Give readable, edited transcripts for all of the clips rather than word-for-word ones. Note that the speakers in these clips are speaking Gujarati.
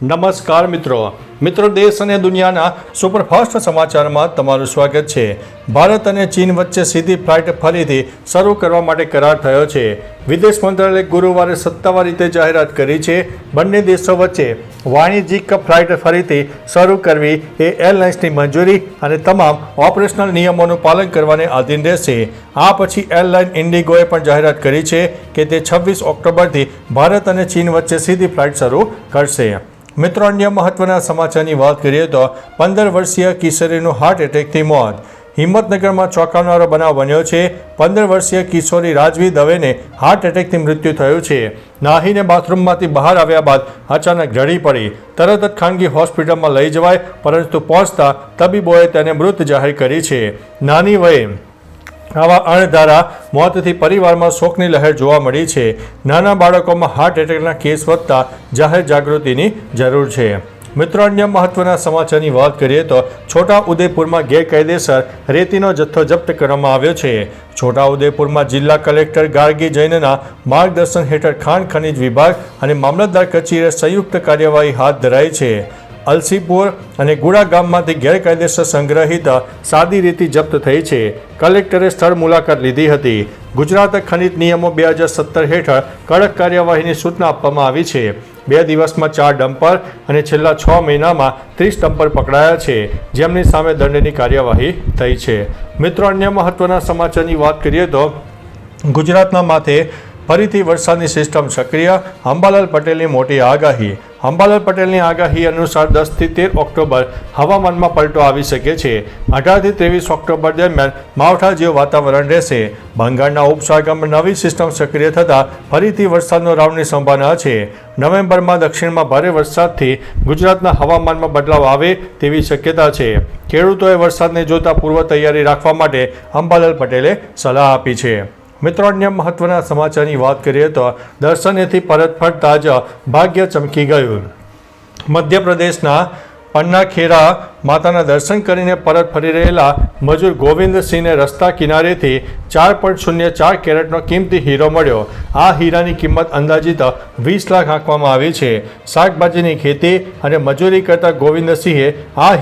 નમસ્કાર મિત્રો દેશ અને દુનિયાના સુપરફાસ્ટ સમાચારમાં તમારું સ્વાગત છે। ભારત અને ચીન વચ્ચે સીધી ફ્લાઇટ ફરીથી શરૂ કરવા માટે કરાર થયો છે। વિદેશ મંત્રાલયે ગુરુવારે સત્તાવાર રીતે જાહેરાત કરી છે। બંને દેશો વચ્ચે વાણિજ્યિક ફ્લાઇટ ફરીથી શરૂ કરવી એ એરલાઇન્સની મંજૂરી અને તમામ ઓપરેશનલ નિયમોનું પાલન કરવાને આધીન રહેશે। આ પછી એરલાઇન ઇન્ડિગોએ પણ જાહેરાત કરી છે કે તે 26 ઓક્ટોબરથી ભારત અને ચીન વચ્ચે સીધી ફ્લાઇટ શરૂ કરશે। મિત્રો, અન્ય મહત્વના સમાચારની વાત કરીએ તો 15 વર્ષીય કિશોરીનું હાર્ટ એટેકથી મોત। હિંમતનગરમાં ચોંકાવનારો બનાવ બન્યો છે। 15 વર્ષીય કિશોરી રાજવી દવેને હાર્ટ એટેકથી મૃત્યુ થયું છે। નાહીને બાથરૂમમાંથી બહાર આવ્યા બાદ અચાનક ઢળી પડી। તરત જ ખાનગી હોસ્પિટલમાં લઈ જવાય, પરંતુ પહોંચતા તબીબોએ તેને મૃત જાહેર કરી છે। નાની વયે આવા અણધારા મોતથી પરિવારમાં શોકની લહેર જોવા મળી છે। નાના બાળકોમાં હાર્ટ એટેકના કેસ વધતા જાહેર જાગૃતિની જરૂર છે। મિત્રો, અન્ય મહત્વના સમાચારની વાત કરીએ તો છોટા ઉદેપુરમાં ગેરકાયદેસર રેતીનો જથ્થો જપ્ત કરવામાં આવ્યો છે। છોટા ઉદેપુરમાં જિલ્લા કલેક્ટર ગાર્ગી જૈનના માર્ગદર્શન હેઠળ ખાણ ખનીજ વિભાગ અને મામલતદાર કચેરીએ સંયુક્ત કાર્યવાહી હાથ ધરાઈ છે। અલસીપુર અને ગુડા ગામમાંથી ગેરકાયદેસર સંગ્રહિત સાદી રેતી જપ્ત થઈ છે। કલેક્ટરે સ્થળ મુલાકાત લીધી હતી। ગુજરાત ખનિજ નિયમો 2017 હેઠળ કડક કાર્યવાહીની સૂચના આપવામાં આવી છે। 2 દિવસમાં 4 ડમ્પર અને છેલ્લા 6 મહિનામાં 30 ડમ્પર પકડાયા છે, જેમની સામે દંડની કાર્યવાહી થઈ છે। મિત્રો, અન્ય મહત્વના સમાચારની વાત કરીએ તો ગુજરાતના માથે ફરીથી વરસાદની સિસ્ટમ સક્રિય। અંબાલાલ પટેલની મોટી આગાહી। અંબાલાલ પટેલની આગાહી અનુસાર 10 થી 13 ઓક્ટોબર હવામાનમાં પલટો આવી શકે છે। 18 થી 23 ઓક્ટોબર દરમિયાન માવઠા જેવું વાતાવરણ રહેશે। બંગાળના ઉપસાગરમાં નવી સિસ્ટમ સક્રિય થતાં ફરીથી વરસાદનો રાઉન્ડની સંભાવના છે। નવેમ્બરમાં દક્ષિણમાં ભારે વરસાદથી ગુજરાતના હવામાનમાં બદલાવ આવે તેવી શક્યતા છે। ખેડૂતોએ વરસાદને જોતા પૂર્વ તૈયારી રાખવા માટે અંબાલાલ પટેલે સલાહ આપી છે। મિત્રો, અન્ય મહત્વના સમાચારની વાત કરીએ તો દર્શનેથી પરત ફરતા જ ભાગ્ય ચમકી ગયું। મધ્યપ્રદેશના પન્નાખેરા માતાના દર્શન કરીને પરત ફરી રહેલા મજૂર ગોવિંદસિંહને રસ્તા કિનારેથી 4.04 કેરેટનો કિંમતી હીરો મળ્યો। આ હીરાની કિંમત અંદાજિત 20 લાખ આંકવામાં આવી છે। શાકભાજીની ખેતી અને મજૂરી કરતા ગોવિંદસિંહે આ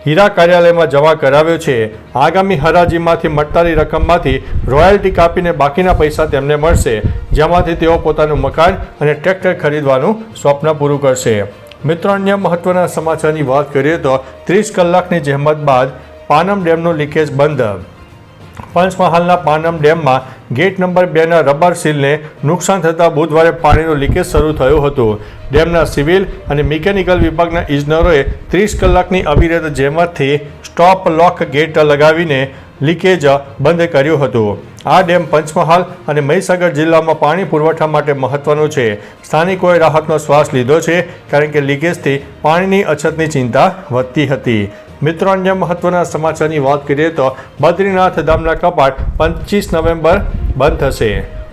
હીરા કાર્યાલયમાં જમા કરાવ્યો છે। આગામી હરાજીમાંથી મળતાની રકમમાંથી રોયલ્ટી કાપીને બાકીના પૈસા તેમને મળશે, જેમાંથી તેઓ પોતાનું મકાન અને ટ્રેક્ટર ખરીદવાનું સ્વપ્ન પૂરું કરશે। મિત્રો, અન્ય મહત્વના સમાચારની વાત કરીએ તો 30 કલાકની જહેમત બાદ પાનમ ડેમનું લીકેજ બંધ। પંચમહાલના પાનમ ડેમમાં ગેટ નંબર 2ના રબર સીલને નુકસાન થતાં બુધવારે પાણીનું લીકેજ શરૂ થયું હતું। ડેમના સિવિલ અને મિકેનિકલ વિભાગના ઇજનેરોએ 30 કલાકની અવિરત જહેમતથી સ્ટોપ લોક ગેટ લગાવીને લીકેજ બંધ કર્યું હતું। આ ડેમ પંચમહાલ અને મહીસાગર જિલ્લામાં પાણી પુરવઠા માટે મહત્વનું છે। સ્થાનિકોએ રાહતનો શ્વાસ લીધો છે, કારણ કે લીકેજથી પાણીની અછતની ચિંતા વધતી હતી। મિત્રો, અન્ય મહત્વના સમાચારની વાત કરીએ તો બદ્રીનાથ ધામના કપાટ 25 નવેમ્બર બંધ થશે।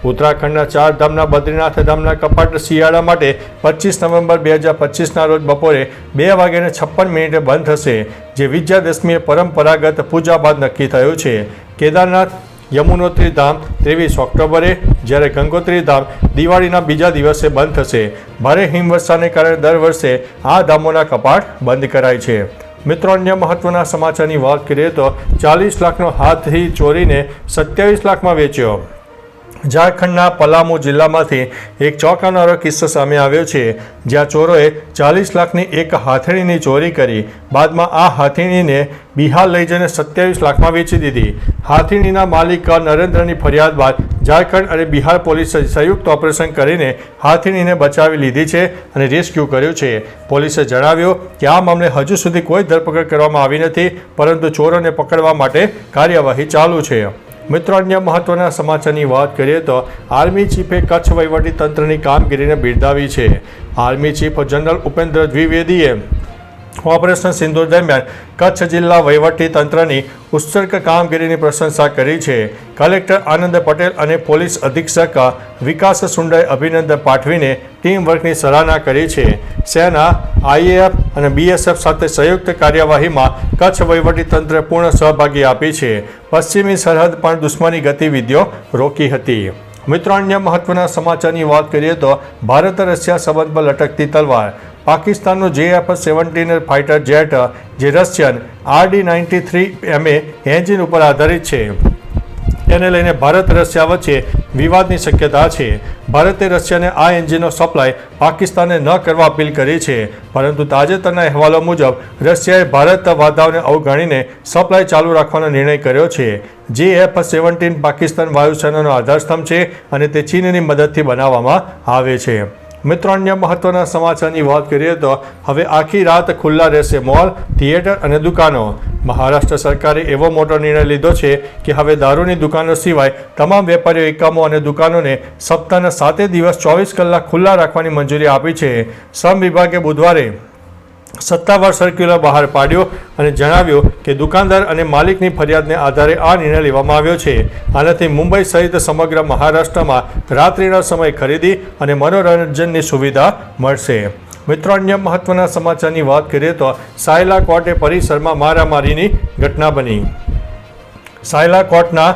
ઉત્તરાખંડના 4 ધામના બદ્રીનાથ ધામના કપાટ શિયાળા માટે 25 નવેમ્બર 2025ના રોજ બપોરે 2:56 બંધ થશે, જે વિજયાદશમીએ પરંપરાગત પૂજા બાદ નક્કી થયું છે। કેદારનાથ યમુનોત્રી ધામ 23 ઓક્ટોબરે, જ્યારે ગંગોત્રી ધામ દિવાળીના બીજા દિવસે બંધ થશે। ભારે હિમવર્ષાને કારણે દર વર્ષે આ ધામોના કપાટ બંધ કરાય છે। મિત્રો, અન્ય મહત્વના સમાચારની વાત કરીએ તો 40 લાખનો હાથી ચોરીને 27 લાખમાં વેચ્યો। ઝારખંડના પલામુ જિલ્લામાંથી એક ચોંકાવનારો કિસ્સો સામે આવ્યો છે, જ્યાં ચોરોએ 40 લાખની એક હાથીણીની ચોરી કરી બાદમાં આ હાથીણીને બિહાર લઈ જઈને 27 લાખમાં વેચી દીધી। હાથીણીના માલિક નરેન્દ્રની ફરિયાદ બાદ ઝારખંડ અને બિહાર પોલીસે સંયુક્ત ઓપરેશન કરીને હાથીણીને બચાવી લીધી છે અને રેસ્ક્યુ કર્યું છે। પોલીસે જણાવ્યું કે આ મામલે હજુ સુધી કોઈ ધરપકડ કરવામાં આવી નથી, પરંતુ ચોરોને પકડવા માટે કાર્યવાહી ચાલુ છે। મિત્રો, અન્ય મહત્વના સમાચારની વાત કરીએ તો આર્મી ચીફે કચ્છ વહીવટીતંત્રની કામગીરીને બિરદાવી છે। આર્મી ચીફ જનરલ ઉપેન્દ્ર દ્વિવેદીએ ઓપરેશન સિંદૂર દરમિયાન કચ્છ જિલ્લા વહીવટીતંત્રની ઉત્કૃષ્ટ કામગીરીની પ્રશંસા કરી છે। કલેક્ટર આનંદ પટેલ અને પોલીસ અધિક્ષક વિકાસ સુંડાએ અભિનંદન પાઠવીને ટીમ વર્કની સરાહના કરી છે। સેના, આઈએએફ અને બીએસએફ સાથે સંયુક્ત કાર્યવાહીમાં કચ્છ વહીવટીતંત્રે પૂર્ણ સહભાગી આપી છે। પશ્ચિમી સરહદ પર દુશ્મની ગતિવિધિઓ રોકી હતી। મિત્રો, અન્ય મહત્વના સમાચારની વાત કરીએ તો ભારત રશિયા સંબંધ પર લટકતી તલવાર। પાકિસ્તાનનું JF-17 ફાઇટર જેટ જે રશિયન RD-93 MA એન્જિન ઉપર આધારિત છે તેને લઈને ભારત રશિયા વચ્ચે વિવાદની શક્યતા છે. ભારતે રશિયાને આ એન્જિનનો સપ્લાય પાકિસ્તાનને ન કરવા અપીલ કરી છે, પરંતુ તાજેતરના અહેવાલો મુજબ રશિયાએ ભારત વાધાઓને અવગણીને સપ્લાય ચાલુ રાખવાનો નિર્ણય કર્યો છે. JF-17 પાકિસ્તાન વાયુસેનાનો આધારસ્તંભ છે અને તે ચીનની મદદથી બનાવવામાં આવે છે. મિત્રો, અન્ય મહત્વના સમાચારની વાત કરીએ તો હવે આખી રાત ખુલ્લા રહેશે મોલ, થિયેટર અને દુકાનો. મહારાષ્ટ્ર સરકારે એવો મોટો નિર્ણય લીધો છે કે હવે દારૂની દુકાનો સિવાય તમામ વેપારીઓ એકમો અને દુકાનોને સપ્તાહના 7 દિવસ 24 કલાક ખુલ્લા રાખવાની મંજૂરી આપી છે. શ્રમ વિભાગે બુધવારે સત્તાવાર સર્ક્યુલર બહાર પાડ્યો અને જણાવ્યું કે દુકાનદાર અને માલિકની ફરિયાદને આધારે આ નિર્ણય લેવામાં આવ્યો છે. આનાથી મુંબઈ સહિત સમગ્ર મહારાષ્ટ્રમાં રાત્રિના સમયે ખરીદી અને મનોરંજનની સુવિધા મળશે. મિત્રો, અન્ય મહત્વના સમાચારની વાત કરીએ તો સાયલા કોર્ટે પરિસરમાં મારામારીની ઘટના બની. સાયલા કોર્ટના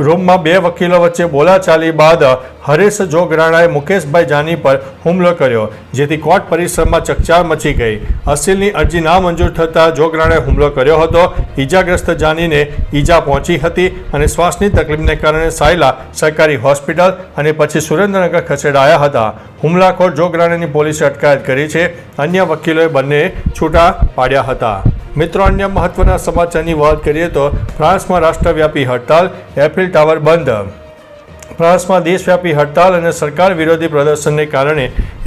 રૂમમાં 2 વકીલો વચ્ચે બોલાચાલી બાદ હરેશ જોગરાણાએ મુકેશભાઈ જાની પર હુમલો કર્યો, જેથી કોર્ટ પરિસરમાં ચકચાર મચી ગઈ. અસીલની અરજી નામંજૂર થતાં જોગરાણાએ હુમલો કર્યો હતો. ઈજાગ્રસ્ત જાનીને ઈજા પહોંચી હતી અને શ્વાસની તકલીફને કારણે સાયલા સરકારી હોસ્પિટલ અને પછી સુરેન્દ્રનગર ખસેડાયા હતા. હુમલાખોર જોગરાણાની પોલીસે અટકાયત કરી છે. અન્ય વકીલોએ બંને છૂટા પાડ્યા હતા. મિત્રો, અન્ય મહત્વના સમાચારની વાત કરીએ તો ફ્રાન્સમાં રાષ્ટ્રવ્યાપી હડતાલ, એફિલ ટાવર બંધ. ફ્રાન્સમાં દેશવ્યાપી હડતાલ અને સરકાર વિરોધી પ્રદર્શનને કારણે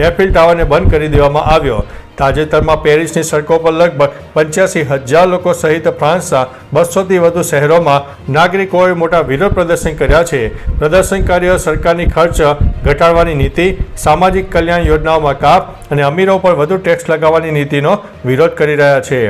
એફિલ ટાવરને બંધ કરી દેવામાં આવ્યો. તાજેતરમાં પેરિસની સડકો પર લગભગ 85,000 લોકો સહિત ફ્રાન્સના 200થી વધુ શહેરોમાં નાગરિકોએ મોટા વિરોધ પ્રદર્શન કર્યા છે. પ્રદર્શનકારીઓ સરકારની ખર્ચ ઘટાડવાની નીતિ, સામાજિક કલ્યાણ યોજનાઓમાં કાપ અને અમીરો પર વધુ ટેક્સ લગાવવાની નીતિનો વિરોધ કરી રહ્યા છે.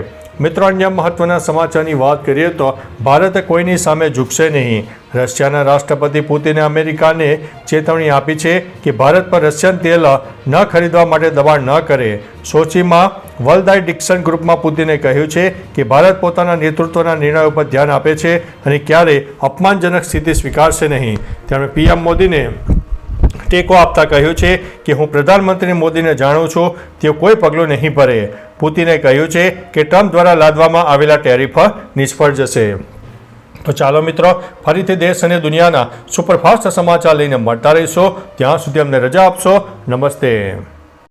મિત્રો, અન્ય મહત્વના સમાચારની વાત કરીએ તો ભારત કોઈની સામે ઝૂકશે નહીં. રશિયાના રાષ્ટ્રપતિ પુતિને અમેરિકાને ચેતવણી આપી છે કે ભારત પર રશિયન તેલ ન ખરીદવા માટે દબાણ ન કરે. સોચીમાં વલદાય ડિક્સન ગ્રુપમાં પુતિને કહ્યું છે કે ભારત પોતાના નેતૃત્વના નિર્ણયો પર ધ્યાન આપે છે અને ક્યારેય અપમાનજનક સ્થિતિ સ્વીકારશે નહીં. તેમણે PM મોદીને ટેકો આપતા કહ્યું છે કે હું પ્રધાનમંત્રી મોદીને જાણું છું, તેઓ કોઈ પગલું નહીં ભરે. પુતિને કહ્યું છે કે ટ્રમ્પ દ્વારા લાદવામાં આવેલા ટેરિફ નિષ્ફળ જશે. તો ચાલો મિત્રો, ફરીથી દેશ અને દુનિયાના સુપરફાસ્ટ સમાચાર લઈને મળતા રહીશો. ત્યાં સુધી અમને રજા આપશો. નમસ્તે.